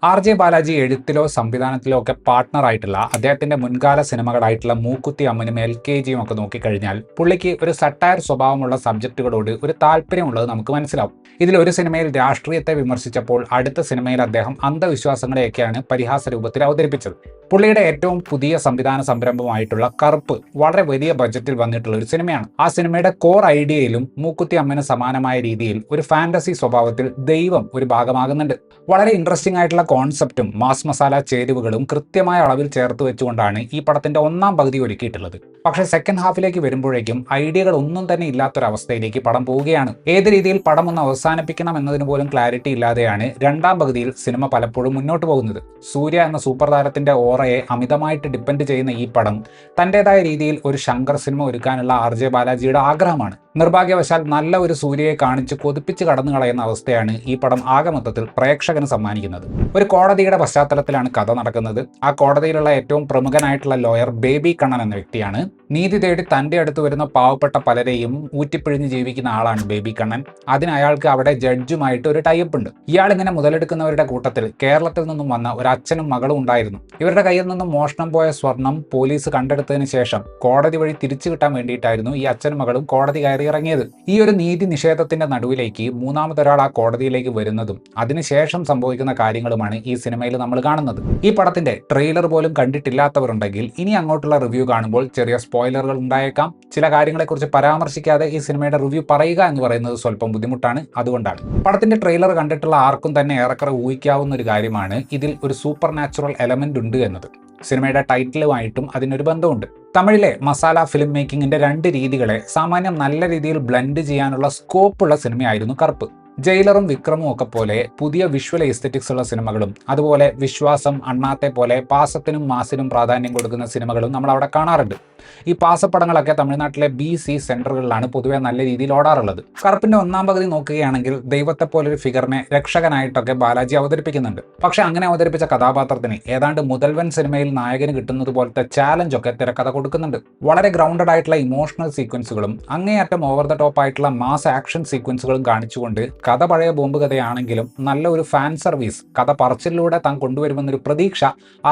J Balaji എഴുത്തിലോ സംവിധാനത്തിലോ ഒക്കെ പാർട്ട്ണറായിട്ടുള്ള അദ്ദേഹത്തിന്റെ മുൻകാല സിനിമകളായിട്ടുള്ള മൂക്കുത്തി അമ്മനും LKGയും ഒക്കെ നോക്കിക്കഴിഞ്ഞാൽ പുള്ളിക്ക് ഒരു സട്ടയർ സ്വഭാവമുള്ള സബ്ജക്റ്റുകളോട് ഒരു താല്പര്യമുള്ളത് നമുക്ക് മനസ്സിലാവും. ഇതിൽ ഒരു സിനിമയിൽ രാഷ്ട്രീയത്തെ വിമർശിച്ചപ്പോൾ അടുത്ത സിനിമയിൽ അദ്ദേഹം അന്ധവിശ്വാസങ്ങളെയൊക്കെയാണ് പരിഹാസ രൂപത്തിൽ അവതരിപ്പിച്ചത്. പുള്ളിയുടെ ഏറ്റവും പുതിയ സംവിധാന സംരംഭമായിട്ടുള്ള കറുപ്പ് വളരെ വലിയ ബജറ്റിൽ വന്നിട്ടുള്ള ഒരു സിനിമയാണ്. ആ സിനിമയുടെ കോർ ഐഡിയയിലും മൂക്കുത്തി അമ്മന് സമാനമായ രീതിയിൽ ഒരു ഫാന്റസി സ്വഭാവത്തിൽ ദൈവം ഒരു ഭാഗമാകുന്നുണ്ട്. വളരെ ഇൻട്രസ്റ്റിംഗ് ആയിട്ടുള്ള കോൺസെപ്റ്റും മാസ് മസാല ചേരുവകളും കൃത്യമായ അളവിൽ ചേർത്ത് വെച്ചുകൊണ്ടാണ് ഈ പടത്തിന്റെ ഒന്നാം പകുതി ഒരുക്കിയിട്ടുള്ളത്. പക്ഷേ സെക്കൻഡ് ഹാഫിലേക്ക് വരുമ്പോഴേക്കും ഐഡിയകൾ ഒന്നും തന്നെ ഇല്ലാത്തൊരവസ്ഥയിലേക്ക് പടം പോവുകയാണ്. ഏത് രീതിയിൽ പടം ഒന്ന് അവസാനിപ്പിക്കണം എന്നതിന് പോലും ക്ലാരിറ്റി ഇല്ലാതെയാണ് രണ്ടാം പകുതിയിൽ സിനിമ പലപ്പോഴും മുന്നോട്ട് പോകുന്നത്. സൂര്യ എന്ന സൂപ്പർ താരത്തിന്റെ ഓറയെ അമിതമായിട്ട് ഡിപ്പെൻഡ് ചെയ്യുന്ന ഈ പടം തന്റേതായ രീതിയിൽ ഒരു ശങ്കർ സിനിമ ഒരുക്കാനുള്ള ജെ ബാലാജിയുടെ ആഗ്രഹമാണ്. നിർഭാഗ്യവശാൽ നല്ല ഒരു സൂര്യയെ കാണിച്ച് കൊതിപ്പിച്ച് കടന്നു കളയുന്ന അവസ്ഥയാണ് ഈ പടം ആകെ മൊത്തത്തിൽ പ്രേക്ഷകന് സമ്മാനിക്കുന്നത്. ഒരു കോടതിയുടെ പശ്ചാത്തലത്തിലാണ് കഥ നടക്കുന്നത്. ആ കോടതിയിലുള്ള ഏറ്റവും പ്രമുഖനായിട്ടുള്ള ലോയർ ബേബി കണ്ണൻ എന്ന വ്യക്തിയാണ്. നീതി തേടി തന്റെ അടുത്ത് വരുന്ന പാവപ്പെട്ട പലരെയും ഊറ്റിപ്പിഴിഞ്ഞ് ജീവിക്കുന്ന ആളാണ് ബേബി കണ്ണൻ. അതിന് അയാൾക്ക് അവിടെ ജഡ്ജുമായിട്ട് ഒരു ടൈപ്പ് ഉണ്ട്. ഇയാൾ ഇങ്ങനെ മുതലെടുക്കുന്നവരുടെ കൂട്ടത്തിൽ കേരളത്തിൽ നിന്നും വന്ന ഒരു അച്ഛനും മകളും ഉണ്ടായിരുന്നു. ഇവരുടെ കയ്യിൽ നിന്നും മോഷണം പോയ സ്വർണം പോലീസ് കണ്ടെടുത്തതിന് ശേഷം കോടതി വഴി തിരിച്ചു കിട്ടാൻ വേണ്ടിയിട്ടായിരുന്നു ഈ അച്ഛനും മകളും കോടതി കയറി ഇറങ്ങിയത്. ഈ ഒരു നീതി നിഷേധത്തിന്റെ നടുവിലേക്ക് മൂന്നാമതൊരാൾ ആ കോടതിയിലേക്ക് വരുന്നതും അതിനുശേഷം സംഭവിക്കുന്ന കാര്യങ്ങളുമാണ് ഈ സിനിമയിൽ നമ്മൾ കാണുന്നത്. ഈ പടത്തിന്റെ ട്രെയിലർ പോലും കണ്ടിട്ടില്ലാത്തവരുണ്ടെങ്കിൽ ഇനി അങ്ങോട്ടുള്ള റിവ്യൂ കാണുമ്പോൾ ചെറിയ സ്പോയിലറുകൾ ഉണ്ടായേക്കാം. ചില കാര്യങ്ങളെക്കുറിച്ച് പരാമർശിക്കാതെ ഈ സിനിമയുടെ റിവ്യൂ പറയുക എന്ന് പറയുന്നത് സ്വല്പം ബുദ്ധിമുട്ടാണ്. അതുകൊണ്ടാണ് പടത്തിന്റെ ട്രെയിലർ കണ്ടിട്ടുള്ള ആർക്കും തന്നെ ഏറെക്കുറെ ഊഹിക്കാവുന്ന ഒരു കാര്യമാണ് ഇതിൽ ഒരു സൂപ്പർ നാച്ചുറൽ എലമെന്റ് ഉണ്ട് എന്നത്. സിനിമയുടെ ടൈറ്റിലുമായിട്ടും അതിനൊരു ബന്ധമുണ്ട്. തമിഴിലെ മസാല ഫിലിം മേക്കിങ്ങിന്റെ രണ്ട് രീതികളെ സാമാന്യം നല്ല രീതിയിൽ ബ്ലെൻഡ് ചെയ്യാനുള്ള സ്കോപ്പുള്ള സിനിമയായിരുന്നു കറുപ്പ്. ജയിലറും വിക്രമും ഒക്കെ പോലെ പുതിയ വിഷ്വൽ എസ്തെറ്റിക്സ് ഉള്ള സിനിമകളും അതുപോലെ വിശ്വാസം, അണ്ണാത്തെ പോലെ പാസത്തിനും മാസിനും പ്രാധാന്യം കൊടുക്കുന്ന സിനിമകളും നമ്മൾ അവിടെ കാണാറുണ്ട്. ഈ പാസപ്പടങ്ങളൊക്കെ തമിഴ്നാട്ടിലെ BC സെന്ററുകളിലാണ് പൊതുവെ നല്ല രീതിയിൽ ഓടാറുള്ളത്. കറുപ്പിന്റെ ഒന്നാം പകുതി നോക്കുകയാണെങ്കിൽ ദൈവത്തെ പോലൊരു ഫിഗറിനെ രക്ഷകനായിട്ടൊക്കെ ബാലാജി അവതരിപ്പിക്കുന്നുണ്ട്. പക്ഷെ അങ്ങനെ അവതരിപ്പിച്ച കഥാപാത്രത്തിന് ഏതാണ്ട് മുതൽവൻ സിനിമയിൽ നായകന് കിട്ടുന്നത് പോലത്തെ ചാലഞ്ച് ഒക്കെ തിരക്കഥ കൊടുക്കുന്നുണ്ട്. വളരെ ഗ്രൗണ്ടഡ് ആയിട്ടുള്ള ഇമോഷണൽ സീക്വൻസുകളും അങ്ങേയറ്റം ഓവർ ദ ടോപ്പ് ആയിട്ടുള്ള മാസ് ആക്ഷൻ സീക്വൻസുകളും കാണിച്ചുകൊണ്ട് കഥ പഴയ ബോംബ് കഥയാണെങ്കിലും നല്ല ഒരു ഫാൻ സർവീസ് കഥ പറച്ചിലൂടെ താൻ കൊണ്ടുവരുമെന്നൊരു പ്രതീക്ഷ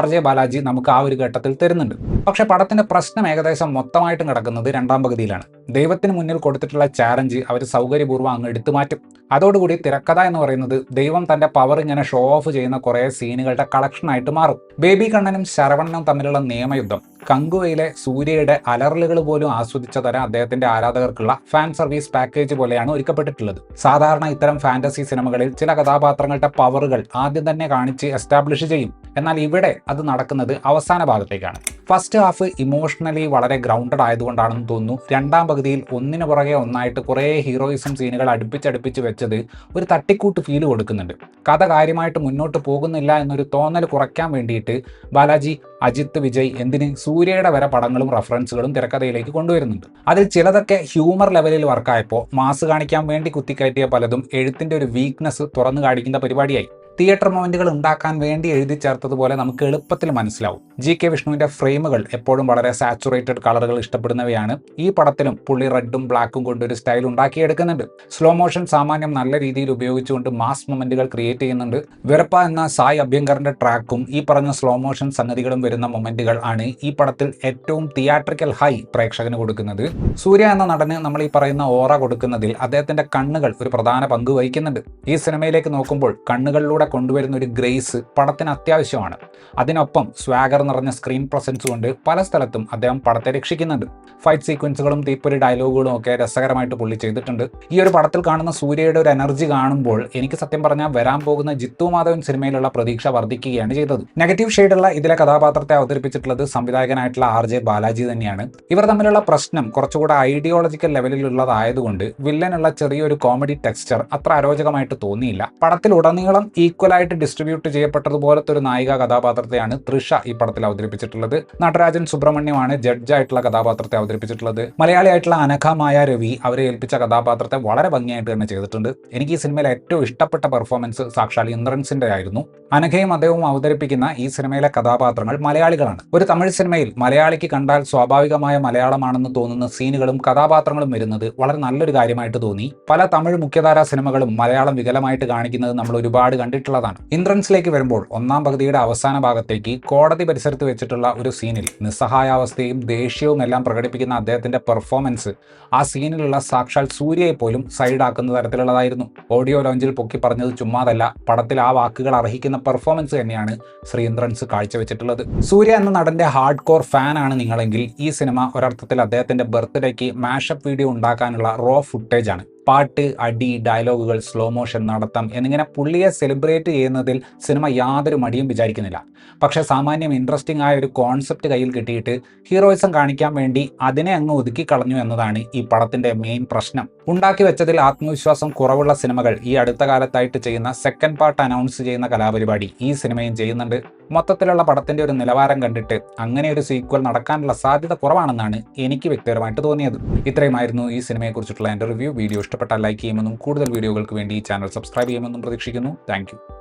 ജെ ബാലാജി നമുക്ക് ആ ഒരു ഘട്ടത്തിൽ തരുന്നുണ്ട്. പക്ഷെ പടത്തിന്റെ പ്രശ്നം ഏകദേശം മൊത്തമായിട്ടും കിടക്കുന്നത് രണ്ടാം പകുതിയിലാണ്. ദൈവത്തിന് മുന്നിൽ കൊടുത്തിട്ടുള്ള ചാലഞ്ച് അവർ സൗകര്യപൂർവ്വം അങ്ങ് എടുത്തു മാറ്റും. അതോടുകൂടി തിരക്കഥ എന്ന് പറയുന്നത് ദൈവം തന്റെ പവർ ഇങ്ങനെ ഷോ ഓഫ് ചെയ്യുന്ന കുറേ സീനുകളുടെ കളക്ഷനായിട്ട് മാറും. ബേബി കണ്ണനും ശരവണനും തമ്മിലുള്ള നിയമയുദ്ധം കങ്കുവയിലെ സൂര്യയുടെ അലറലുകൾ പോലും ആസ്വദിച്ച തരം അദ്ദേഹത്തിന്റെ ആരാധകർക്കുള്ള ഫാൻ സർവീസ് പാക്കേജ് പോലെയാണ് ഒരുക്കപ്പെട്ടിട്ടുള്ളത്. സാധാരണ ഇത്തരം ഫാന്റസി സിനിമകളിൽ ചില കഥാപാത്രങ്ങളുടെ പവറുകൾ ആദ്യം തന്നെ കാണിച്ച് എസ്റ്റാബ്ലിഷ് ചെയ്യും. എന്നാൽ ഇവിടെ അത് നടക്കുന്നത് അവസാന ഭാഗത്തേക്കാണ്. ഫസ്റ്റ് ഹാഫ് ഇമോഷണലി വളരെ ഗ്രൗണ്ടഡ് ആയതുകൊണ്ടാണെന്ന് തോന്നുന്നു രണ്ടാം പകുതിയിൽ ഒന്നിനു പുറകെ ഒന്നായിട്ട് കുറേ ഹീറോയിസം സീനുകൾ അടുപ്പിച്ചടുപ്പിച്ച് വെച്ചത് ഒരു തട്ടിക്കൂട്ട് ഫീൽ കൊടുക്കുന്നുണ്ട്. കഥ കാര്യമായിട്ട് മുന്നോട്ട് പോകുന്നില്ല എന്നൊരു തോന്നൽ കുറയ്ക്കാൻ വേണ്ടിയിട്ട് ബാലാജി, അജിത്ത്, വിജയ് എന്തിന് സൂര്യയുടെ വരെ പടങ്ങളും റെഫറൻസുകളും തിരക്കഥയിലേക്ക് കൊണ്ടുവരുന്നുണ്ട്. അതിൽ ചിലതൊക്കെ ഹ്യൂമർ ലെവലിൽ വർക്കായപ്പോൾ മാസ് കാണിക്കാൻ വേണ്ടി കുത്തിക്കയറ്റിയ പലതും എഴുത്തിന്റെ ഒരു വീക്ക്നെസ് തുറന്നു കാണിക്കുന്ന പരിപാടിയായി. തിയേറ്റർ മൊമെന്റുകൾ ഉണ്ടാക്കാൻ വേണ്ടി എഴുതി ചേർത്തതുപോലെ നമുക്ക് എളുപ്പത്തിൽ മനസ്സിലാവും. GK വിഷ്ണുവിന്റെ ഫ്രെയിമുകൾ എപ്പോഴും വളരെ സാച്ചുറേറ്റഡ് കളറുകൾ ഇഷ്ടപ്പെടുന്നവയാണ്. ഈ പടത്തിലും പുള്ളി റെഡും ബ്ലാക്കും കൊണ്ട് ഒരു സ്റ്റൈൽ ഉണ്ടാക്കിയെടുക്കുന്നുണ്ട്. സ്ലോ മോഷൻ സാമാന്യം നല്ല രീതിയിൽ ഉപയോഗിച്ചുകൊണ്ട് മാസ് മൊമെന്റുകൾ ക്രിയേറ്റ് ചെയ്യുന്നുണ്ട്. വെറപ്പ എന്ന സായ് അഭ്യങ്കറിന്റെ ട്രാക്കും ഈ പറഞ്ഞ സ്ലോ മോഷൻ സംഗതികളും വരുന്ന മൊമെന്റുകൾ ആണ് ഈ പടത്തിൽ ഏറ്റവും തിയേറ്ററിക്കൽ ഹൈ പ്രേക്ഷകന് കൊടുക്കുന്നത്. സൂര്യ എന്ന നടന് നമ്മൾ ഈ പറയുന്ന ഓറ കൊടുക്കുന്നതിൽ അദ്ദേഹത്തിന്റെ കണ്ണുകൾ ഒരു പ്രധാന പങ്ക് വഹിക്കുന്നുണ്ട്. ഈ സിനിമയിലേക്ക് നോക്കുമ്പോൾ കണ്ണുകളിലൂടെ കൊണ്ടുവരുന്ന ഒരു ഗ്രേസ് പടത്തിന് അത്യാവശ്യമാണ്. അതിനൊപ്പം സ്വാഗർ നിറഞ്ഞ സ്ക്രീൻ പ്രസൻസ് കൊണ്ട് പല സ്ഥലത്തും അദ്ദേഹം പടത്തെ രക്ഷിക്കുന്നുണ്ട്. ഫൈറ്റ് സീക്വൻസുകളും തീപ്പൊരി ഡയലോഗുകളും ഒക്കെ രസകരമായിട്ട് പുള്ളി ചെയ്തിട്ടുണ്ട്. ഈ ഒരു പടത്തിൽ കാണുന്ന സൂര്യയുടെ ഒരു എനർജി കാണുമ്പോൾ എനിക്ക് സത്യം പറഞ്ഞാൽ വരാൻ പോകുന്ന ജിത്തു മാധവൻ സിനിമയിലുള്ള പ്രതീക്ഷ വർദ്ധിക്കുകയാണ് ചെയ്തത്. നെഗറ്റീവ് ഷെയ്ഡുള്ള ഇതിലെ കഥാപാത്രത്തെ അവതരിപ്പിച്ചിട്ടുള്ളത് സംവിധായകനായിട്ടുള്ള ജെ ബാലാജി തന്നെയാണ്. ഇവർ തമ്മിലുള്ള പ്രശ്നം കുറച്ചുകൂടെ ഐഡിയോളജിക്കൽ ലെവലിലുള്ളതായതുകൊണ്ട് വില്ലനുള്ള ചെറിയൊരു കോമഡി ടെക്സ്ചർ അത്ര അരോചകമായിട്ട് തോന്നിയില്ല. പടത്തിലുടനീളം ഈക്വലായിട്ട് ഡിസ്ട്രിബ്യൂട്ട് ചെയ്യപ്പെട്ടതുപോലത്തെ ഒരു നായിക കഥാപാത്രത്തെയാണ് തൃഷ ഈ പടത്തിൽ അവതരിപ്പിച്ചിട്ടുള്ളത്. നടരാജൻ സുബ്രഹ്മണ്യമാണ് ജഡ്ജായിട്ടുള്ള കഥാപാത്രത്തെ അവതരിപ്പിച്ചിട്ടുള്ളത്. മലയാളിയായിട്ടുള്ള അനഘ മായ രവി അവരെ ഏൽപ്പിച്ച കഥാപാത്രത്തെ വളരെ ഭംഗിയായിട്ട് തന്നെ ചെയ്തിട്ടുണ്ട്. എനിക്ക് ഈ സിനിമയിൽ ഏറ്റവും ഇഷ്ടപ്പെട്ട പെർഫോമൻസ് സാക്ഷാൽ ഇന്ദ്രൻസിന്റെ ആയിരുന്നു. അനഘയും അദ്ദേഹവും അവതരിപ്പിക്കുന്ന ഈ സിനിമയിലെ കഥാപാത്രങ്ങൾ മലയാളികളാണ്. ഒരു തമിഴ് സിനിമയിൽ മലയാളിക്ക് കണ്ടാൽ സ്വാഭാവികമായ മലയാളമാണെന്ന് തോന്നുന്ന സീനുകളും കഥാപാത്രങ്ങളും വരുന്നത് വളരെ നല്ലൊരു കാര്യമായിട്ട് തോന്നി. പല തമിഴ് മുഖ്യധാരാ സിനിമകളും മലയാളം വികലമായിട്ട് കാണിക്കുന്നത് നമ്മൾ ഒരുപാട് കണ്ടിട്ടുണ്ട്. കണ്ടിട്ടുള്ളതാണ്. ഇന്ദ്രൻസിലേക്ക് വരുമ്പോൾ ഒന്നാം പകുതിയുടെ അവസാന ഭാഗത്തേക്ക് കോടതി പരിസരത്ത് വെച്ചിട്ടുള്ള ഒരു സീനിൽ നിസ്സഹായാവസ്ഥയും ദേഷ്യവും എല്ലാം പ്രകടിപ്പിക്കുന്ന അദ്ദേഹത്തിന്റെ പെർഫോമൻസ് ആ സീനിലുള്ള സാക്ഷാൽ സൂര്യയെ പോലും സൈഡാക്കുന്ന തരത്തിലുള്ളതായിരുന്നു. ഓഡിയോ ലോഞ്ചിൽ പൊക്കി പറഞ്ഞത് ചുമ്മാതല്ല, പടത്തിൽ ആ വാക്കുകൾ അർഹിക്കുന്ന പെർഫോമൻസ് തന്നെയാണ് ശ്രീ ഇന്ദ്രൻസ് കാഴ്ചവെച്ചിട്ടുള്ളത്. സൂര്യ എന്ന നടന്റെ ഹാർഡ് കോർ ഫാനാണ് നിങ്ങളെങ്കിൽ ഈ സിനിമ ഒരർത്ഥത്തിൽ അദ്ദേഹത്തിന്റെ ബർത്ത്ഡേക്ക് മാഷപ്പ് വീഡിയോ ഉണ്ടാക്കാനുള്ള റോ ഫുട്ടേജ് ആണ്. പാട്ട്, അടി, ഡയലോഗുകൾ, സ്ലോ മോഷൻ, നടത്തം എന്നിങ്ങനെ പുള്ളിയെ സെലിബ്രേറ്റ് ചെയ്യുന്നതിൽ സിനിമ യാതൊരു മടിയും വിചാരിക്കുന്നില്ല. പക്ഷേ സാമാന്യം ഇൻട്രസ്റ്റിംഗ് ആയ ഒരു കോൺസെപ്റ്റ് കയ്യിൽ കിട്ടിയിട്ട് ഹീറോയിസം കാണിക്കാൻ വേണ്ടി അതിനെ അങ്ങ് ഒതുക്കി കളഞ്ഞു എന്നതാണ് ഈ പടത്തിന്റെ മെയിൻ പ്രശ്നം. ഉണ്ടാക്കി വെച്ചതിൽ ആത്മവിശ്വാസം കുറവുള്ള സിനിമകൾ ഈ അടുത്ത കാലത്തായിട്ട് ചെയ്യുന്ന സെക്കൻഡ് പാർട്ട് അനൗൺസ് ചെയ്യുന്ന കലാപരിപാടി ഈ സിനിമയും ചെയ്യുന്നുണ്ട്. മൊത്തത്തിലുള്ള പടത്തിന്റെ ഒരു നിലവാരം കണ്ടിട്ട് അങ്ങനെ ഒരു സീക്വൽ നടക്കാനുള്ള സാധ്യത കുറവാണെന്നാണ് എനിക്ക് വ്യക്തിപരമായിട്ട് തോന്നിയത്. ഇത്രയുമായിരുന്നു ഈ സിനിമയെക്കുറിച്ചിട്ടുള്ള എൻ്റെ റിവ്യൂ. വീഡിയോ ഇഷ്ടപ്പെട്ടാൽ ലൈക്ക് ചെയ്യുമെന്നും കൂടുതൽ വീഡിയോകൾക്ക് വേണ്ടി ഈ ചാനൽ സബ്സ്ക്രൈബ് ചെയ്യുമെന്നും പ്രതീക്ഷിക്കുന്നു. താങ്ക്